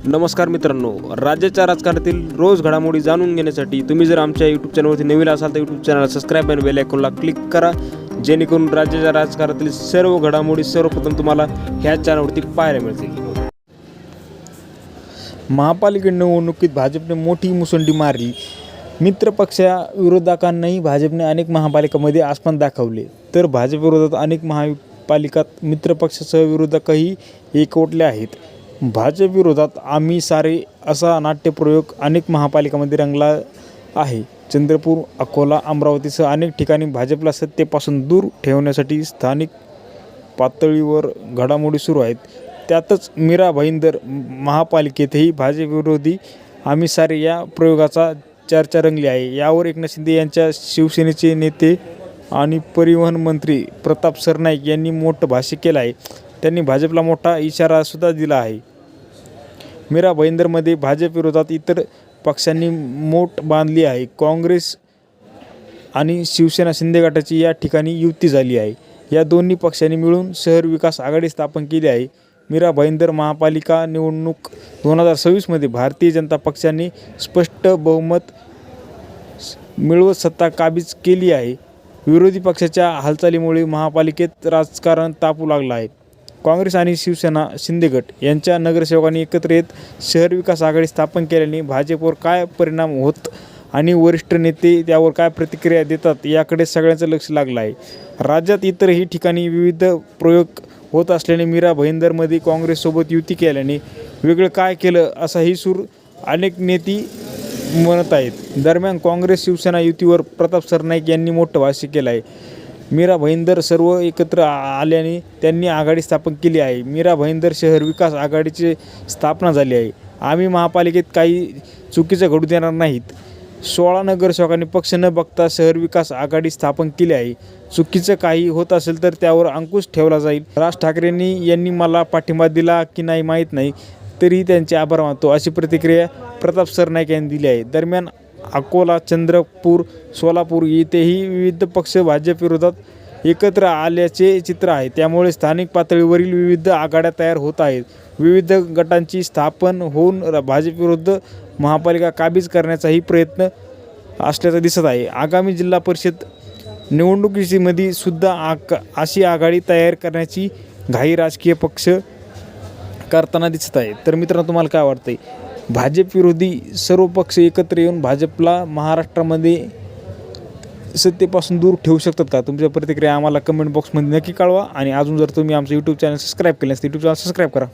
नमस्कार मित्रांनो, राज्याच्या राजकारणातील रोज घडामोडी जाणून घेण्यासाठी तुम्ही जर आमच्या यूट्यूब चॅनलवरती नवीन असाल तर यूट्यूब चॅनलला सबस्क्राईब आणि बेल आयकॉनला क्लिक करा, जेणेकरून राज्याच्या राजकारणातील सर्व घडामोडी सर्वप्रथम तुम्हाला ह्या चॅनलवरती पाहायला मिळतील. महापालिका निवडणुकीत भाजपने मोठी मुसंडी मारली. मित्रपक्षाविरोधकांनाही भाजपने अनेक महापालिकांमध्ये आस्मान दाखवले, तर भाजप विरोधात अनेक महापालिकात मित्रपक्षासह विरोधकही एकवटले आहेत. भाजप विरोधात आम्ही सारे असा नाट्यप्रयोग अनेक महापालिकांमध्ये रंगला आहे. चंद्रपूर, अकोला, अमरावतीसह अनेक ठिकाणी भाजपला सत्तेपासून दूर ठेवण्यासाठी स्थानिक पातळीवर घडामोडी सुरू आहेत. त्यातच मीरा भाईंदर महापालिकेतही भाजपविरोधी आम्ही सारे या प्रयोगाचा चर्चा रंगली आहे. यावर एकनाथ शिंदे यांच्या शिवसेनेचे नेते आणि परिवहन मंत्री प्रताप सरनाईक यांनी मोठं भाष्य केलं आहे. त्यांनी भाजपला मोठा इशारासुद्धा दिला आहे. मीरा भाईंदरमध्ये भाजप विरोधात इतर पक्षांनी मोठ बांधली आहे. काँग्रेस आणि शिवसेना शिंदे गटाची या ठिकाणी युती झाली आहे. या दोन्ही पक्षांनी मिळून शहर विकास आघाडी स्थापन केली आहे. मीरा भाईंदर महापालिका निवडणूक 2026मध्ये भारतीय जनता पक्षाने स्पष्ट बहुमत मिळवत सत्ता काबीज केली आहे. विरोधी पक्षाच्या हालचालीमुळे महापालिकेत राजकारण तापू लागलं आहे. काँग्रेस आणि शिवसेना शिंदे गट यांच्या नगरसेवकांनी एकत्र येत शहर विकास आघाडी स्थापन केल्याने भाजपवर काय परिणाम होत आणि वरिष्ठ नेते त्यावर काय प्रतिक्रिया देतात याकडे सगळ्यांचं लक्ष लागलं आहे. राज्यात इतरही ठिकाणी विविध प्रयोग होत असल्याने मीरा भाईंदरमध्ये काँग्रेससोबत युती केल्याने वेगळं काय केलं असाही सूर अनेक नेते म्हणत आहेत. दरम्यान काँग्रेस शिवसेना युतीवर प्रताप सरनाईक यांनी मोठं भाष्य केलं आहे. मीरा भाईंदर सर्व एकत्र आल्याने त्यांनी आघाडी स्थापन केली आहे. मीरा भाईंदर शहर विकास आघाडीची स्थापना झाली आहे. आम्ही महापालिकेत काही चुकीचं घडू देणार नाहीत. 16 नगरसेवकांनी पक्ष न बघता शहर विकास आघाडी स्थापन केली आहे. चुकीचं काही होत असेल तर त्यावर अंकुश ठेवला जाईल. राज ठाकरेंनी यांनी मला पाठिंबा दिला की नाही माहीत नाही, तरीही त्यांचे आभार मानतो, अशी प्रतिक्रिया प्रताप सरनाईक यांनी दिली आहे. दरम्यान अकोला, चंद्रपूर, सोलापूर येथेही विविध पक्ष भाजप विरोधात एकत्र आल्याचे चित्र आहे. त्यामुळे स्थानिक पातळीवरील विविध आघाड्या तयार होत आहेत. विविध गटांची स्थापन होऊन भाजपविरुद्ध महापालिका काबीज करण्याचाही प्रयत्न असल्याचं दिसत आहे. आगामी जिल्हा परिषद निवडणुकीमध्ये सुद्धा अशी आघाडी तयार करण्याची घाई राजकीय पक्ष करताना दिसत आहे. तर मित्रांनो, तुम्हाला काय वाटतंय? भाजप विरोधी सर्व पक्ष एकत्र येऊन भाजपला महाराष्ट्रामध्ये सत्तेपासून दूर ठेवू शकतात का? तुमच्या प्रतिक्रिया आम्हाला कमेंट बॉक्समध्ये नक्की कळवा. आणि अजून जर तुम्ही आमचं यूट्यूब चॅनल सबस्क्राईब केलं नसेल तर यूट्यूब चॅनल सबस्क्राईब करा.